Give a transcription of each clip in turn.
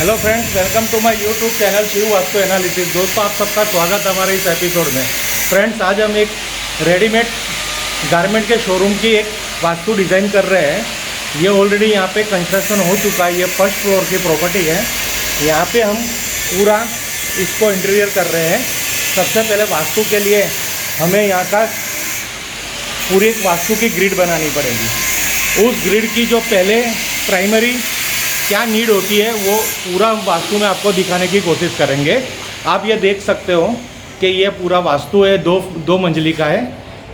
Hello friends, welcome to my YouTube channel Shiv Vastu analysis. दोस्तों, आप सबका स्वागत है हमारे इस एपिसोड में। फ्रेंड्स, आज हम एक रेडीमेड गारमेंट के शोरूम की एक वास्तु डिज़ाइन कर रहे हैं। ये ऑलरेडी यहाँ पे कंस्ट्रक्शन हो चुका है। ये फर्स्ट फ्लोर की प्रॉपर्टी है। यहाँ पे हम पूरा इसको इंटीरियर कर रहे हैं। सबसे पहले वास्तु के लिए हमें यहाँ का पूरी एक वास्तु की ग्रिड बनानी पड़ेगी। उस ग्रिड की जो पहले प्राइमरी क्या नीड होती है वो पूरा वास्तु में आपको दिखाने की कोशिश करेंगे। आप ये देख सकते हो कि ये पूरा वास्तु है, दो मंजिली का है।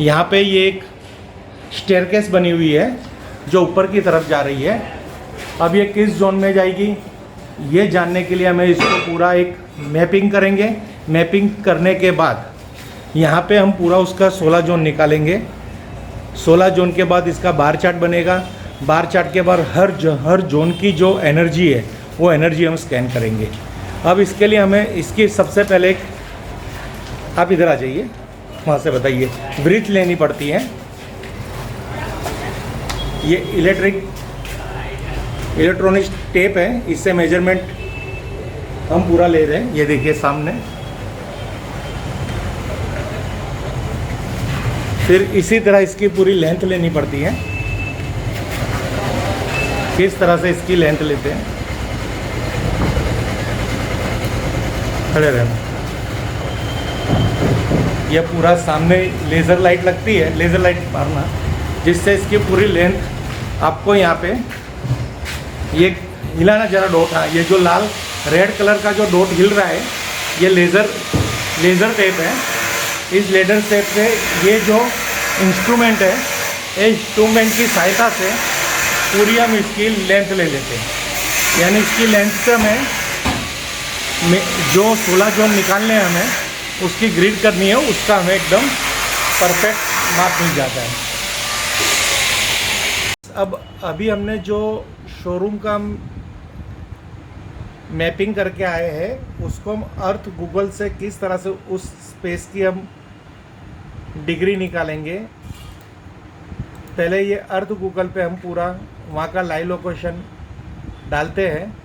यहाँ पे ये एक स्टेयरकेस बनी हुई है जो ऊपर की तरफ जा रही है। अब ये किस जोन में जाएगी ये जानने के लिए हमें इसको पूरा एक मैपिंग करेंगे। मैपिंग करने के बाद यहाँ पे हम पूरा उसका 16 जोन निकालेंगे। 16 जोन के बाद इसका बार चार्ट बनेगा। बार चार्ट के बाद हर जोन की जो एनर्जी है वो एनर्जी हम स्कैन करेंगे। अब इसके लिए हमें इसकी सबसे पहले आप इधर आ जाइए, वहाँ से बताइए, ब्रीथ लेनी पड़ती है। ये इलेक्ट्रॉनिक टेप है, इससे मेजरमेंट हम पूरा ले रहे हैं। ये देखिए सामने। फिर इसी तरह इसकी पूरी लेंथ लेनी पड़ती है। किस तरह से इसकी लेंथ लेते हैं, खड़े रहना। यह पूरा सामने लेज़र लाइट लगती है, लेज़र लाइट मारना, जिससे इसकी पूरी लेंथ आपको यहाँ पे ये हिलाना जरा डॉट। हाँ, ये जो लाल रेड कलर का जो डॉट हिल रहा है ये लेज़र टेप है। इस लेज़र टेप से ये जो इंस्ट्रूमेंट है, इस इंस्ट्रूमेंट की सहायता से पूरी हम इसकी लेंथ ले लेते हैं। यानी इसकी लेंथ से हमें जो 16 जोन निकालने हैं, हमें उसकी ग्रिड करनी है, उसका हमें एकदम परफेक्ट माप मिल जाता है। अब अभी हमने जो शोरूम का मैपिंग करके आए हैं उसको हम अर्थ गूगल से किस तरह से उस स्पेस की हम डिग्री निकालेंगे। पहले ये अर्थ गूगल पे हम पूरा वहाँ का लाइव लोकेशन डालते हैं।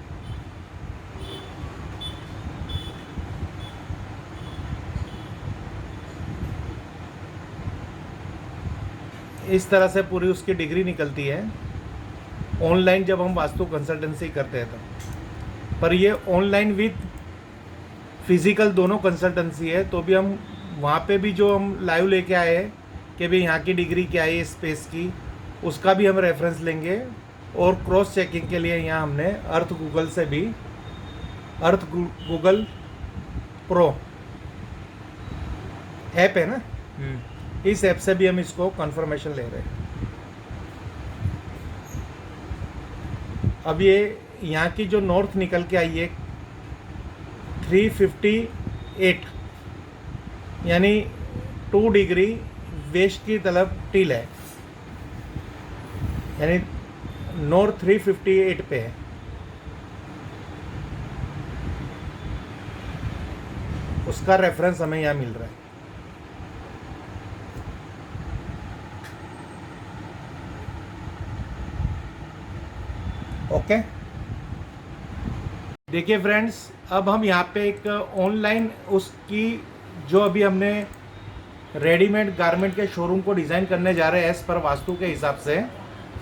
इस तरह से पूरी उसकी डिग्री निकलती है ऑनलाइन जब हम वास्तु कंसल्टेंसी करते हैं तो। पर ये ऑनलाइन विद फिज़िकल दोनों कंसल्टेंसी है। तो भी हम वहाँ पे भी जो हम लाइव लेके आए हैं कि भाई यहाँ की डिग्री क्या है स्पेस की, उसका भी हम रेफरेंस लेंगे। और क्रॉस चेकिंग के लिए यहाँ हमने अर्थ गूगल से भी, अर्थ गूगल प्रो ऐप है ना, इस ऐप से भी हम इसको कंफर्मेशन ले रहे हैं। अब ये यहाँ की जो नॉर्थ निकल के आई है 358, यानी 2 डिग्री वेस्ट की तरफ टिल है, यानी नॉर्थ 358 पे है। उसका रेफरेंस हमें यहाँ मिल रहा है। ओके, देखिए फ्रेंड्स, अब हम यहाँ पे एक ऑनलाइन उसकी जो अभी हमने रेडीमेड गारमेंट के शोरूम को डिज़ाइन करने जा रहे हैं एज पर वास्तु के हिसाब से।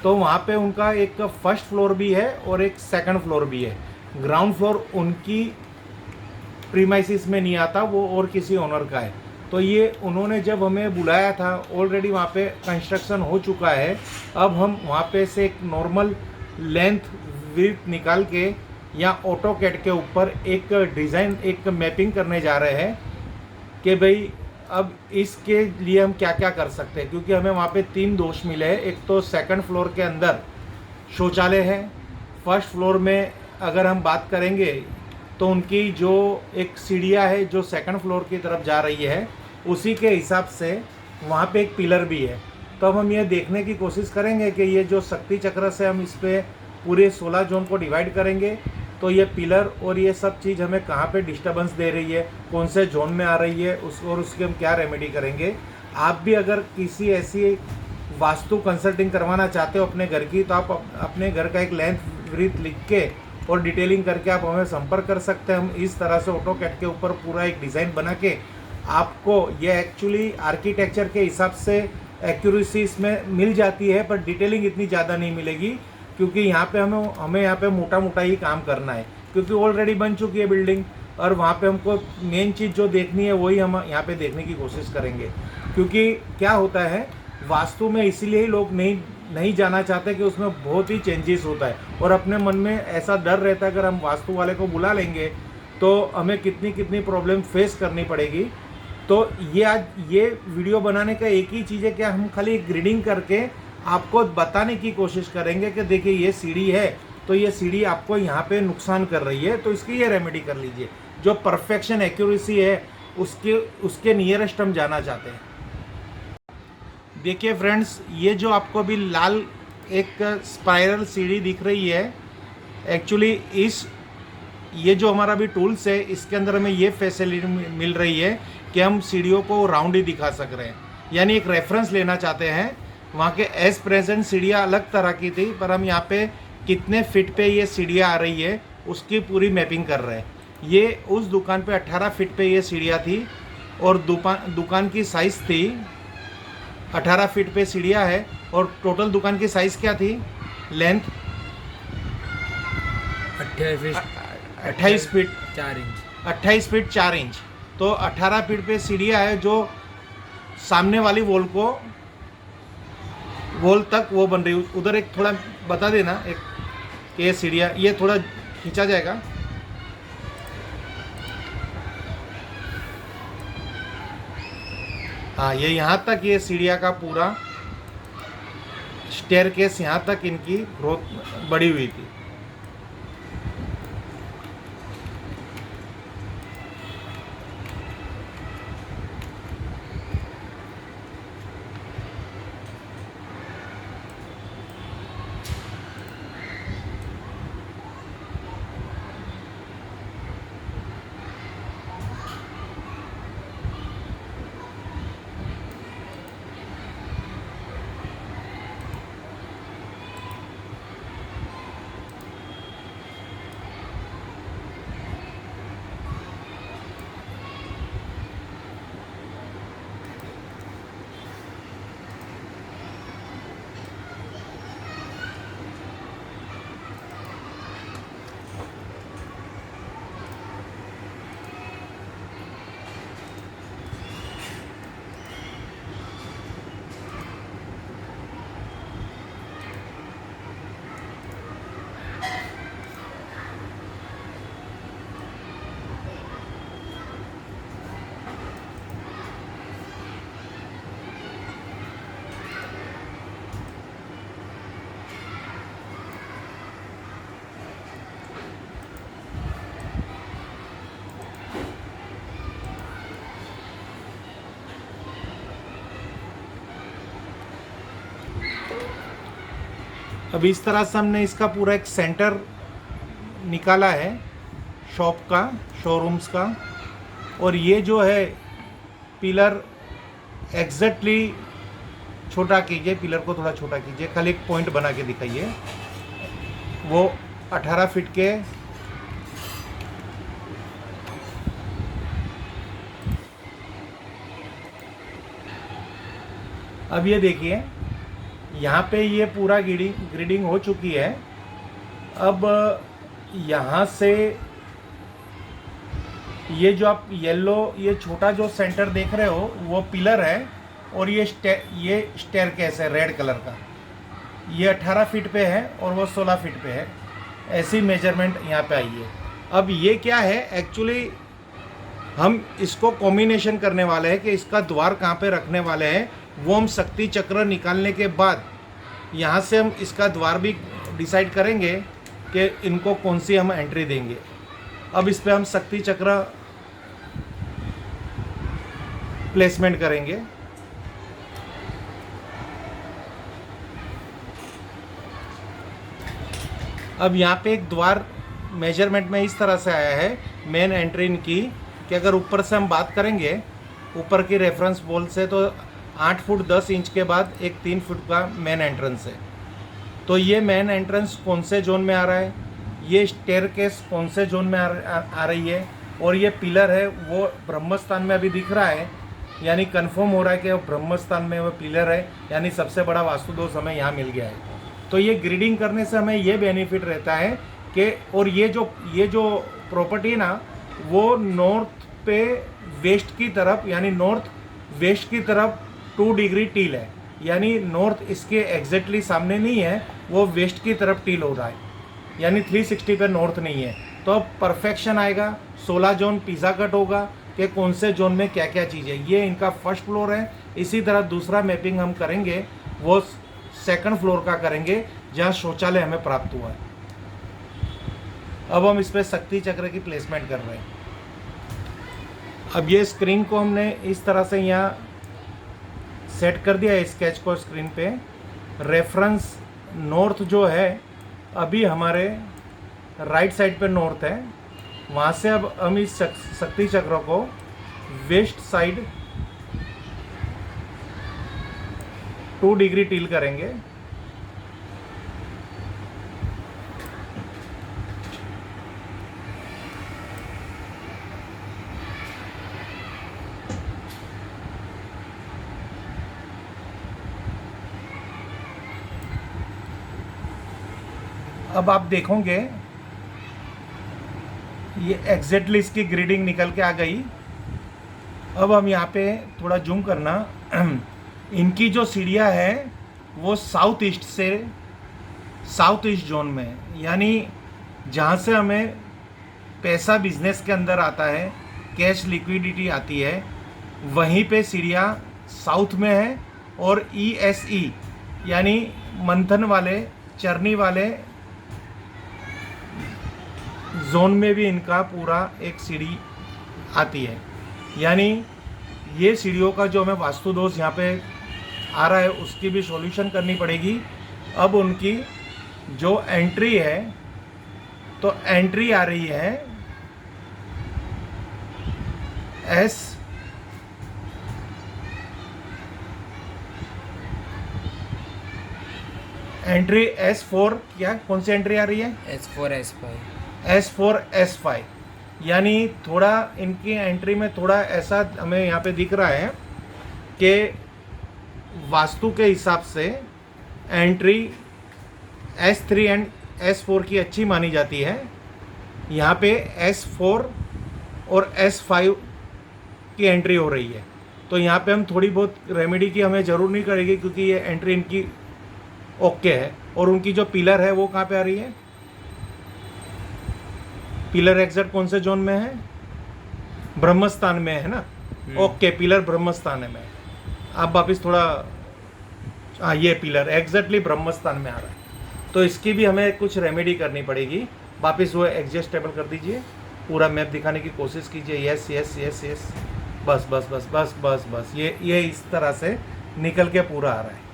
तो वहाँ पे उनका एक फर्स्ट फ्लोर भी है और एक सेकंड फ्लोर भी है। ग्राउंड फ्लोर उनकी प्रीमाइसिस में नहीं आता, वो और किसी ओनर का है। तो ये उन्होंने जब हमें बुलाया था ऑलरेडी वहाँ पे कंस्ट्रक्शन हो चुका है। अब हम वहाँ पे से एक नॉर्मल लेंथ विड्थ निकाल के या ऑटोकैड के ऊपर एक डिज़ाइन, एक मैपिंग करने जा रहे हैं कि भाई अब इसके लिए हम क्या क्या कर सकते हैं। क्योंकि हमें वहाँ पे 3 दोष मिले हैं। एक तो सेकंड फ्लोर के अंदर शौचालय है। फर्स्ट फ्लोर में अगर हम बात करेंगे तो उनकी जो एक सीढ़ियाँ है जो सेकंड फ्लोर की तरफ जा रही है, उसी के हिसाब से वहाँ पे एक पिलर भी है। तो अब हम ये देखने की कोशिश करेंगे कि ये जो शक्ति चक्र से हम इस पर पूरे 16 जोन को डिवाइड करेंगे तो ये पिलर और ये सब चीज़ हमें कहाँ पे डिस्टर्बेंस दे रही है, कौन से जोन में आ रही है, और उसके हम क्या रेमेडी करेंगे। आप भी अगर किसी ऐसी वास्तु कंसल्टिंग करवाना चाहते हो अपने घर की, तो आप अपने घर का एक लेंथ ब्रीथ लिख के और डिटेलिंग करके आप हमें संपर्क कर सकते हैं। हम इस तरह से ऑटोकैड के ऊपर पूरा एक डिज़ाइन बना के आपको, ये एक्चुअली आर्किटेक्चर के हिसाब से एक्यूरेसी इसमें मिल जाती है, पर डिटेलिंग इतनी ज़्यादा नहीं मिलेगी, क्योंकि यहाँ पे हमें यहाँ पे मोटा मोटा ही काम करना है, क्योंकि ऑलरेडी बन चुकी है बिल्डिंग, और वहाँ पे हमको मेन चीज़ जो देखनी है वही हम यहाँ पे देखने की कोशिश करेंगे। क्योंकि क्या होता है वास्तु में, इसीलिए ही लोग नहीं जाना चाहते कि उसमें बहुत ही चेंजेस होता है, और अपने मन में ऐसा डर रहता है अगर हम वास्तु वाले को बुला लेंगे तो हमें कितनी प्रॉब्लम फेस करनी पड़ेगी। तो ये आज ये वीडियो बनाने का एक ही चीज़ है कि हम खाली ग्रिडिंग करके आपको बताने की कोशिश करेंगे कि देखिए ये सीढ़ी है, तो ये सीढ़ी आपको यहाँ पे नुकसान कर रही है, तो इसकी ये रेमेडी कर लीजिए। जो परफेक्शन एक्यूरेसी है उसके नियरेस्ट हम जाना चाहते हैं। देखिए फ्रेंड्स, ये जो आपको अभी लाल एक स्पाइरल सीढ़ी दिख रही है, एक्चुअली ये जो हमारा अभी टूल्स है इसके अंदर हमें ये फैसिलिटी मिल रही है कि हम सीढ़ियों को राउंड ही दिखा सक रहे हैं, यानी एक रेफरेंस लेना चाहते हैं। वहाँ के एज प्रेजेंट सीढ़ियाँ अलग तरह की थी, पर हम यहाँ पे कितने फिट पे ये सीढ़ियाँ आ रही है उसकी पूरी मैपिंग कर रहे हैं। ये उस दुकान पे 18 फीट पे ये सीढ़ियाँ थी, और दुकान की साइज़ थी 18 फीट पे सीढ़ियाँ है, और टोटल दुकान की साइज़ क्या थी, length 28 feet 4 inch, 28 feet 4 inch. तो 18 फीट पे सीढ़ियाँ है जो सामने वाली वॉल तक वो बन रही। उधर एक थोड़ा बता देना एक कि ये सीढ़ियाँ, ये थोड़ा खींचा जाएगा। हाँ, ये यहाँ तक ये सीढ़ियाँ का पूरा स्टेयरकेस यहाँ तक इनकी ग्रोथ बढ़ी हुई थी। अब इस तरह से हमने इसका पूरा एक सेंटर निकाला है शॉप का, शोरूम्स का। और ये जो है पिलर एग्जैक्टली छोटा कीजिए, पिलर को थोड़ा छोटा कीजिए, खाली एक पॉइंट बना के दिखाइए। वो 18 फीट के अब ये देखिए यहाँ पे ये पूरा ग्रिडिंग हो चुकी है। अब यहाँ से ये जो आप ये छोटा जो सेंटर देख रहे हो वो पिलर है, और ये स्टेयरकेस है रेड कलर का। ये 18 फीट पे है और वो 16 फीट पे है। ऐसी मेजरमेंट यहाँ पे आई है। अब ये क्या है, एक्चुअली हम इसको कॉम्बिनेशन करने वाले हैं कि इसका द्वार कहाँ पे रखने वाले हैं। वो हम शक्ति चक्र निकालने के बाद यहाँ से हम इसका द्वार भी डिसाइड करेंगे कि इनको कौन सी हम एंट्री देंगे। अब इस पे हम शक्ति चक्र प्लेसमेंट करेंगे। अब यहाँ पे एक द्वार मेजरमेंट में इस तरह से आया है मेन एंट्री की, कि अगर ऊपर से हम बात करेंगे, ऊपर की रेफरेंस वॉल से, तो 8 फुट 10 इंच के बाद एक 3 फुट का मेन एंट्रेंस है। तो ये मेन एंट्रेंस कौन से जोन में आ रहा है, ये स्टेयरकेस कौन से जोन में आ रही है, और ये पिलर है वो ब्रह्मस्थान में अभी दिख रहा है, यानी कंफर्म हो रहा है कि वो ब्रह्मस्थान में वो पिलर है, यानी सबसे बड़ा वास्तु दोष हमें यहाँ मिल गया है। तो ये ग्रिडिंग करने से हमें ये बेनिफिट रहता है कि, और ये जो प्रॉपर्टी है ना, वो नॉर्थ पे वेस्ट की तरफ, यानी नॉर्थ वेस्ट की तरफ 2 डिग्री टील है, यानी नॉर्थ इसके एग्जैक्टली सामने नहीं है, वो वेस्ट की तरफ टील हो रहा है, यानी 360 पे नॉर्थ नहीं है। तो अब परफेक्शन आएगा, 16 जोन पिज़्ज़ा कट होगा कि कौन से जोन में क्या क्या चीज़ है। ये इनका फर्स्ट फ्लोर है। इसी तरह दूसरा मैपिंग हम करेंगे, वो सेकंड फ्लोर का करेंगे जहाँ शौचालय हमें प्राप्त हुआ है। अब हम इस पर शक्ति चक्र की प्लेसमेंट कर रहे हैं। अब ये स्क्रीन को हमने इस तरह से यहाँ सेट कर दिया है, स्केच को स्क्रीन पे। रेफरेंस नॉर्थ जो है अभी हमारे राइट साइड पे नॉर्थ है, वहाँ से अब हम इस शक्ति चक्र को वेस्ट साइड 2 डिग्री टील करेंगे। अब आप देखोगे ये एग्जैक्टली इसकी ग्रिडिंग निकल के आ गई। अब हम यहाँ पे थोड़ा जूम करना, इनकी जो सीढ़ियाँ है वो साउथ ईस्ट से साउथ ईस्ट जोन में है, यानी जहाँ से हमें पैसा बिजनेस के अंदर आता है, कैश लिक्विडिटी आती है, वहीं पे सीढ़ियाँ साउथ में है। और ESE यानी मंथन वाले, चरनी वाले जोन में भी इनका पूरा एक सीढ़ी आती है, यानी ये सीढ़ियों का जो हमें वास्तु दोष यहाँ पे आ रहा है उसकी भी सॉल्यूशन करनी पड़ेगी। अब उनकी जो एंट्री है, तो एंट्री आ रही है एंट्री S4, क्या कौन सी एंट्री आ रही है? S4 S5, यानी थोड़ा इनकी एंट्री में थोड़ा ऐसा हमें यहाँ पे दिख रहा है कि वास्तु के हिसाब से एंट्री S3 एंड S4 की अच्छी मानी जाती है। यहाँ पे S4 और S5 की एंट्री हो रही है, तो यहाँ पे हम थोड़ी बहुत रेमेडी की हमें ज़रूर नहीं करेगी, क्योंकि ये एंट्री इनकी ओके है। और उनकी जो पिलर है वो कहाँ पे आ रही है? पिलर एग्जैक्ट कौन से जोन में है? ब्रह्मस्थान में है ना। ओके, पिलर ब्रह्मस्थान में। आप वापिस थोड़ा, हाँ ये पिलर एग्जैक्टली ब्रह्मस्थान में आ रहा है, तो इसकी भी हमें कुछ रेमेडी करनी पड़ेगी। वापिस वो एडजस्टेबल कर दीजिए, पूरा मैप दिखाने की कोशिश कीजिए। यस यस यस यस, बस बस बस बस बस बस, ये इस तरह से निकल के पूरा आ रहा है।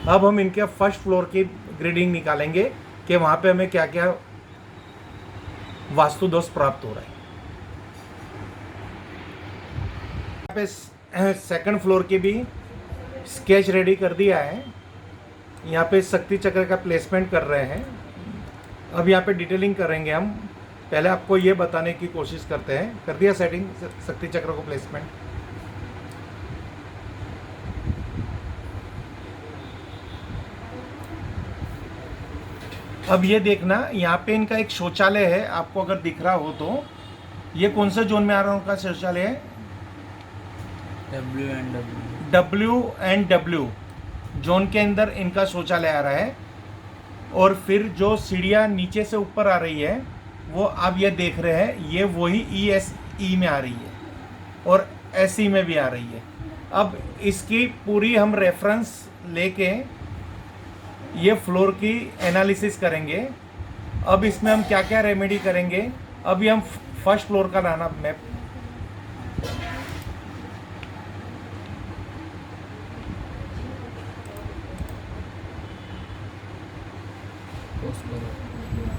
अब हम इनके फर्स्ट फ्लोर की ग्रेडिंग निकालेंगे कि वहाँ पे हमें क्या क्या वास्तु दोष प्राप्त हो रहा है। यहाँ पे सेकंड फ्लोर की भी स्केच रेडी कर दिया है। यहाँ पे शक्ति चक्र का प्लेसमेंट कर रहे हैं। अब यहाँ पे डिटेलिंग करेंगे हम। पहले आपको ये बताने की कोशिश करते हैं। कर दिया सेटिंग शक्ति चक्र को प्लेसमेंट। अब ये देखना, यहाँ पे इनका एक शौचालय है, आपको अगर दिख रहा हो तो। ये कौन से जोन में आ रहा है उनका शौचालय है? W जोन के अंदर इनका शौचालय आ रहा है। और फिर जो सीढ़ियाँ नीचे से ऊपर आ रही है वो आप ये देख रहे हैं, ये वही ESE में आ रही है और SE में भी आ रही है। अब इसकी पूरी हम रेफरेंस लेके ये फ्लोर की एनालिसिस करेंगे। अब इसमें हम क्या क्या रेमेडी करेंगे। अभी हम फर्स्ट फ्लोर का लाना मैप,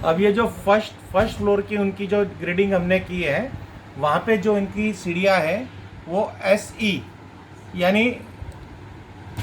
अब ये जो फर्स्ट फ्लोर की उनकी जो ग्रेडिंग हमने की है, वहाँ पे जो इनकी सीढ़ियाँ है वो SE यानी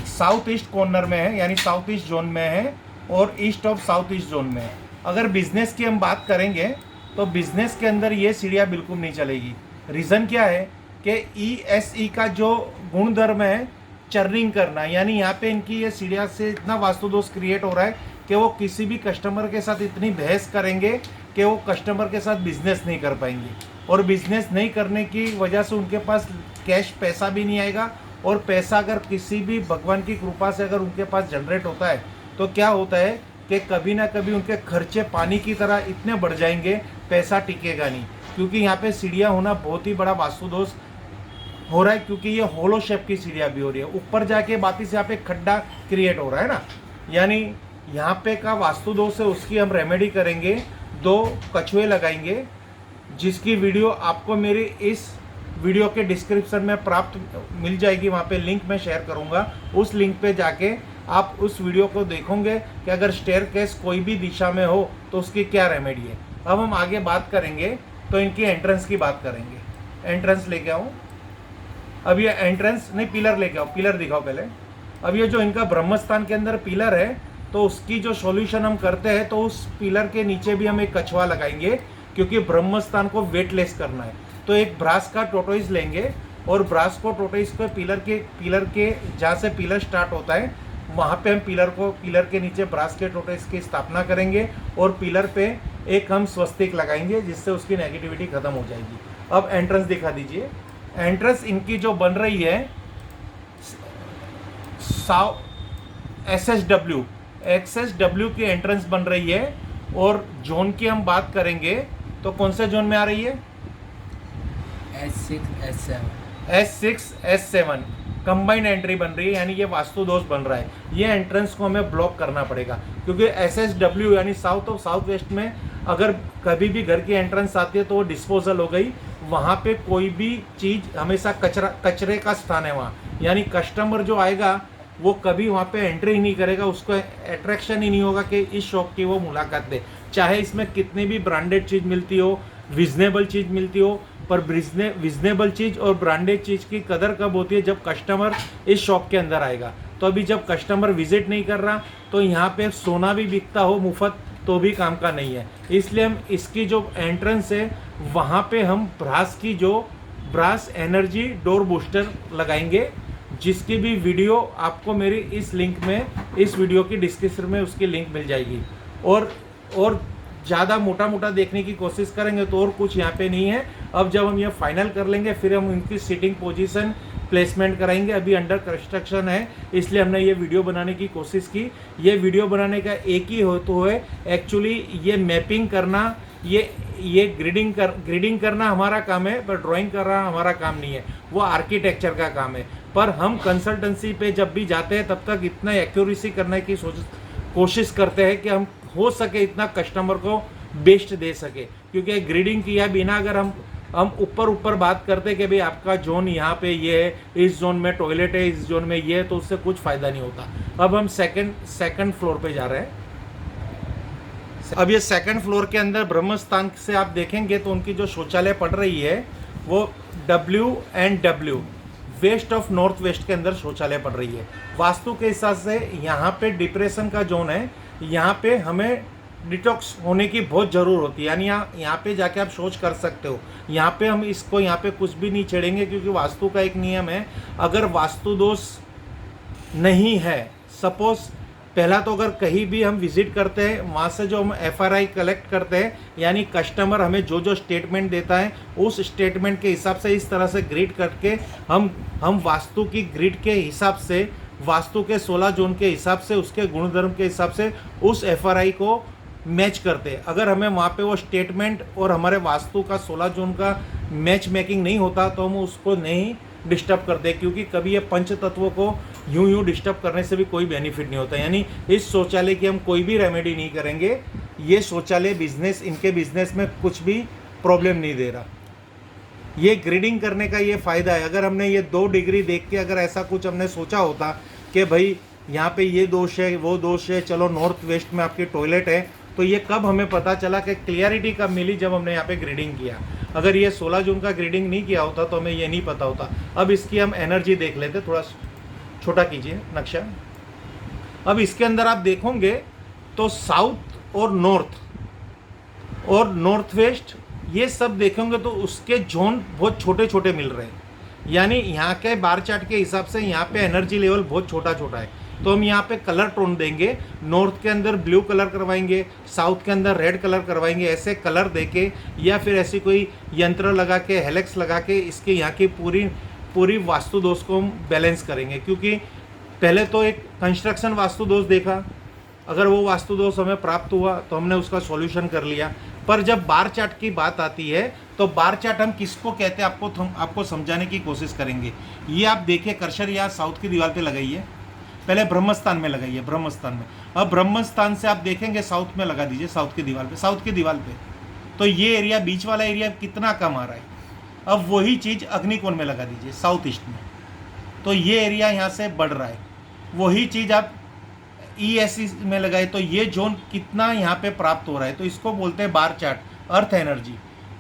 साउथ ईस्ट कॉर्नर में है, यानी साउथ ईस्ट जोन में है और east of south east zone में है। अगर बिजनेस की हम बात करेंगे तो बिजनेस के अंदर ये सीढ़ियाँ बिल्कुल नहीं चलेगी। रीज़न क्या है कि ESE का जो गुणधर्म है चर्निंग करना, यानी यहाँ पे इनकी ये सीढ़ियाँ से इतना वास्तु दोष क्रिएट हो रहा है कि वो किसी भी कस्टमर के साथ इतनी बहस करेंगे कि वो कस्टमर के साथ बिजनेस नहीं कर पाएंगे, और बिजनेस नहीं करने की वजह से उनके पास कैश पैसा भी नहीं आएगा। और पैसा अगर किसी भी भगवान की कृपा से अगर उनके पास जनरेट होता है तो क्या होता है कि कभी ना कभी उनके खर्चे पानी की तरह इतने बढ़ जाएंगे, पैसा टिकेगा नहीं। क्योंकि यहाँ पे सीढ़ियाँ होना बहुत ही बड़ा वास्तु दोष हो रहा है, क्योंकि ये होलो शेप की सीढ़ियाँ भी हो रही है। ऊपर जाके वापिस यहाँ पे खड्डा क्रिएट हो रहा है ना, यानी यहाँ पे का वास्तु दोष है, उसकी हम रेमेडी करेंगे। 2 कछुए लगाएंगे, जिसकी वीडियो आपको मेरी इस वीडियो के डिस्क्रिप्शन में प्राप्त मिल जाएगी। वहाँ पे लिंक मैं शेयर करूँगा, उस लिंक पे जाके आप उस वीडियो को देखोगे कि अगर स्टेयरकेस कोई भी दिशा में हो तो उसकी क्या रेमेडी है। अब हम आगे बात करेंगे तो इनकी एंट्रेंस की बात करेंगे। एंट्रेंस लेके आओ। अब ये एंट्रेंस नहीं, पिलर लेके आओ, पिलर दिखाओ पहले। अब ये जो इनका ब्रह्मस्थान के अंदर पिलर है, तो उसकी जो सॉल्यूशन हम करते हैं तो उस पिलर के नीचे भी हम एक कछुआ लगाएंगे, क्योंकि ब्रह्मस्थान को वेटलेस करना है। तो एक ब्रास का टोटोइज लेंगे और ब्रास को टोटोइज को पिलर के जहाँ से पिलर स्टार्ट होता है वहाँ पे हम पिलर के नीचे ब्रास के टोटोइज की स्थापना करेंगे, और पिलर पे एक हम स्वस्तिक लगाएंगे, जिससे उसकी नेगेटिविटी खत्म हो जाएगी। अब एंट्रेंस दिखा दीजिए। एंट्रेंस इनकी जो बन रही है SSW की एंट्रेंस बन रही है। और जोन की हम बात करेंगे तो कौन से जोन में आ रही है? S6 S7 कंबाइंड एंट्री बन रही है, यानी ये वास्तु दोष बन रहा है। ये एंट्रेंस को हमें ब्लॉक करना पड़ेगा, क्योंकि SSW यानी साउथ और साउथ वेस्ट में अगर कभी भी घर की एंट्रेंस आती है तो वो डिस्पोजल हो गई। वहाँ पे कोई भी चीज़ हमेशा कचरे का स्थान है वहाँ, यानी कस्टमर जो आएगा वो कभी वहाँ पे एंट्री ही नहीं करेगा, उसको अट्रैक्शन ही नहीं होगा कि इस शॉप की वो मुलाकात दे। चाहे इसमें कितनी भी ब्रांडेड चीज़ मिलती हो, रिजनेबल चीज़ मिलती हो, पर रिजनेबल चीज़ और ब्रांडेड चीज़ की कदर कब होती है? जब कस्टमर इस शॉप के अंदर आएगा। तो अभी जब कस्टमर विजिट नहीं कर रहा तो यहाँ पे सोना भी बिकता हो मुफ्त तो भी काम का नहीं है। इसलिए हम इसकी जो एंट्रेंस है वहाँ पे हम ब्रास एनर्जी डोर बूस्टर लगाएंगे, जिसकी भी वीडियो आपको मेरी इस लिंक में, इस वीडियो की डिस्क्रिप्शन में उसकी लिंक मिल जाएगी। और ज़्यादा मोटा देखने की कोशिश करेंगे तो और कुछ यहाँ पे नहीं है। अब जब हम ये फाइनल कर लेंगे फिर हम इनकी सीटिंग पोजीशन प्लेसमेंट कराएंगे। अभी अंडर कंस्ट्रक्शन है, इसलिए हमने ये वीडियो बनाने की कोशिश की। ये वीडियो बनाने का एक ही हेतु है, एक्चुअली ये मैपिंग करना, ये ग्रिडिंग करना हमारा काम है, पर ड्राइंग करना हमारा काम नहीं है, वो आर्किटेक्चर का काम है। पर हम कंसल्टेंसी पे जब भी जाते हैं तब तक इतना एक्यूरेसी करने की कोशिश करते हैं कि हम हो सके इतना कस्टमर को बेस्ट दे सके। क्योंकि ग्रिडिंग किया बिना अगर हम ऊपर बात करते कि भाई आपका जोन यहाँ पे ये है, इस जोन में टॉयलेट है, इस जोन में ये है, तो उससे कुछ फ़ायदा नहीं होता। अब हम सेकंड फ्लोर पे जा रहे हैं। अब ये सेकंड फ्लोर के अंदर ब्रह्मस्थान से आप देखेंगे तो उनकी जो शौचालय पड़ रही है वो W west of north west के अंदर शौचालय पड़ रही है। वास्तु के हिसाब से यहाँ पे डिप्रेशन का जोन है, यहाँ पे हमें डिटॉक्स होने की बहुत ज़रूर होती है। यानी यहाँ पे जाके आप शौच कर सकते हो। यहाँ पे हम इसको यहाँ पे कुछ भी नहीं छेड़ेंगे, क्योंकि वास्तु का एक नियम है, अगर वास्तु दोष नहीं है, सपोज पहला तो अगर कहीं भी हम विजिट करते हैं वहाँ से जो हम FRI कलेक्ट करते हैं, यानी कस्टमर हमें जो स्टेटमेंट देता है उस स्टेटमेंट के हिसाब से इस तरह से ग्रिड करके हम वास्तु की ग्रिड के हिसाब से, वास्तु के 16 जोन के हिसाब से, उसके गुणधर्म के हिसाब से उस FRI को मैच करते हैं। अगर हमें वहाँ पे वो स्टेटमेंट और हमारे वास्तु का 16 जोन का मैच मेकिंग नहीं होता तो हम उसको नहीं डिस्टर्ब करते, क्योंकि कभी ये पंच तत्वों को यूं डिस्टर्ब करने से भी कोई बेनिफिट नहीं होता। यानी इस शौचालय की हम कोई भी रेमेडी नहीं करेंगे। ये शौचालय बिजनेस, इनके बिजनेस में कुछ भी प्रॉब्लम नहीं दे रहा। ये ग्रिडिंग करने का ये फ़ायदा है। अगर हमने ये 2 डिग्री देख के अगर ऐसा कुछ हमने सोचा होता कि भाई यहाँ पे ये दोष है, वो दोष है, चलो नॉर्थ वेस्ट में आपकी टॉयलेट है, तो ये कब हमें पता चला कि क्लियरिटी कब मिली? जब हमने यहाँ पे ग्रिडिंग किया। अगर ये 16 जून का ग्रिडिंग नहीं किया होता तो हमें ये नहीं पता होता। अब इसकी हम एनर्जी देख लेते, थोड़ा छोटा कीजिए नक्शा। अब इसके अंदर आप देखोगे तो साउथ और नॉर्थ और नॉर्थ वेस्ट, ये सब देखेंगे तो उसके जोन बहुत छोटे छोटे मिल रहे हैं। यानी यहाँ के बार चार्ट के हिसाब से यहाँ पे एनर्जी लेवल बहुत छोटा छोटा है। तो हम यहाँ पे कलर टोन देंगे, नॉर्थ के अंदर ब्लू कलर करवाएंगे, साउथ के अंदर रेड कलर करवाएंगे। ऐसे कलर देके या फिर ऐसी कोई यंत्र लगा के, हेलेक्स लगा के इसके यहाँ की पूरी वास्तु दोष को हम बैलेंस करेंगे। क्योंकि पहले तो एक कंस्ट्रक्शन वास्तु दोष देखा, अगर वो वास्तु दोष हमें प्राप्त हुआ तो हमने उसका सॉल्यूशन कर लिया। पर जब बार चार्ट की बात आती है तो बार चार्ट हम किसको कहते हैं आपको समझाने की कोशिश करेंगे। ये आप देखिए, कर्सर यहाँ साउथ की दीवार पे लगाइए, पहले ब्रह्मस्थान में लगाइए, ब्रह्मस्थान में। अब ब्रह्मस्थान से आप देखेंगे साउथ में लगा दीजिए, साउथ की दीवार पे, साउथ की दीवार पे। तो ये एरिया, बीच वाला एरिया कितना कम आ रहा है। अब वही चीज़ अग्निकोण में लगा दीजिए, साउथ ईस्ट में, तो ये एरिया यहाँ से बढ़ रहा है। वही चीज़ आप ESC में लगाए तो ये जोन कितना यहाँ पे प्राप्त हो रहा है। तो इसको बोलते हैं बार चार्ट, अर्थ एनर्जी।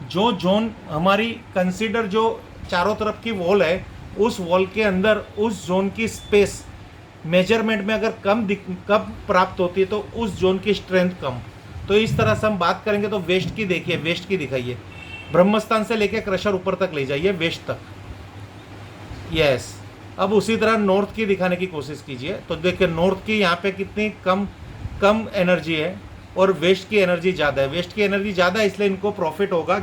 जो जोन हमारी कंसीडर जो चारों तरफ की वॉल है, उस वॉल के अंदर उस जोन की स्पेस मेजरमेंट में अगर कब प्राप्त होती है तो उस जोन की स्ट्रेंथ कम। तो इस तरह से हम बात करेंगे तो वेस्ट की देखिए, वेस्ट की दिखाइए, ब्रह्मस्थान से लेके क्रशर ऊपर तक ले जाइए, वेस्ट तक। यस, अब उसी तरह नॉर्थ की दिखाने की कोशिश कीजिए। तो देखिए नॉर्थ की यहाँ पे कितनी कम एनर्जी है और वेस्ट की एनर्जी ज़्यादा है। वेस्ट की एनर्जी ज़्यादा है इसलिए इनको प्रॉफिट होगा,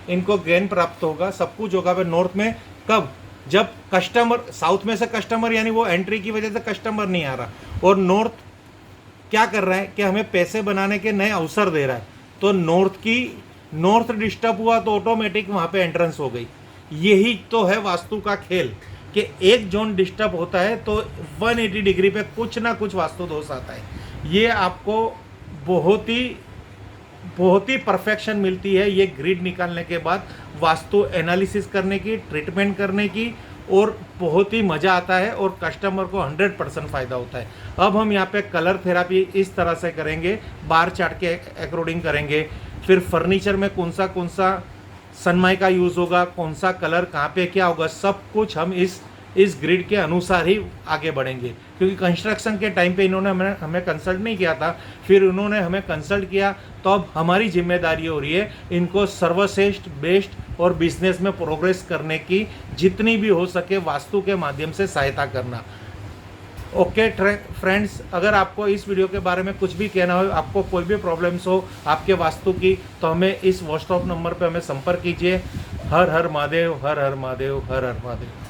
इनको गेन प्राप्त होगा, सब कुछ होगा। नॉर्थ में कब, जब कस्टमर, साउथ में से कस्टमर, यानी वो एंट्री की वजह से कस्टमर नहीं आ रहा, और नॉर्थ क्या कर रहा है कि हमें पैसे बनाने के नए अवसर दे रहा है। तो नॉर्थ डिस्टर्ब हुआ तो ऑटोमेटिक वहाँ पे एंट्रेंस हो गई। यही तो है वास्तु का खेल कि एक जोन डिस्टर्ब होता है तो 180 डिग्री पे कुछ ना कुछ वास्तु दोष आता है। ये आपको बहुत ही परफेक्शन मिलती है ये ग्रिड निकालने के बाद, वास्तु एनालिसिस करने की, ट्रीटमेंट करने की, और बहुत ही मज़ा आता है और कस्टमर को 100% फ़ायदा होता है। अब हम यहाँ पे कलर थेरापी इस तरह से करेंगे, बार चार्ट के अकॉर्डिंग करेंगे। फिर फर्नीचर में कौन सा सनमाई का यूज़ होगा, कौन सा कलर कहाँ पे क्या होगा, सब कुछ हम इस ग्रिड के अनुसार ही आगे बढ़ेंगे। क्योंकि कंस्ट्रक्शन के टाइम पे इन्होंने हमें कंसल्ट नहीं किया था, फिर उन्होंने हमें कंसल्ट किया, तो अब हमारी जिम्मेदारी हो रही है इनको सर्वश्रेष्ठ, बेस्ट और बिजनेस में प्रोग्रेस करने की जितनी भी हो सके वास्तु के माध्यम से सहायता करना। ओके फ्रेंड्स, अगर आपको इस वीडियो के बारे में कुछ भी कहना हो, आपको कोई भी प्रॉब्लम्स हो आपके वास्तु की, तो हमें इस व्हाट्सएप नंबर पे हमें संपर्क कीजिए। हर हर महादेव, हर हर महादेव, हर हर महादेव।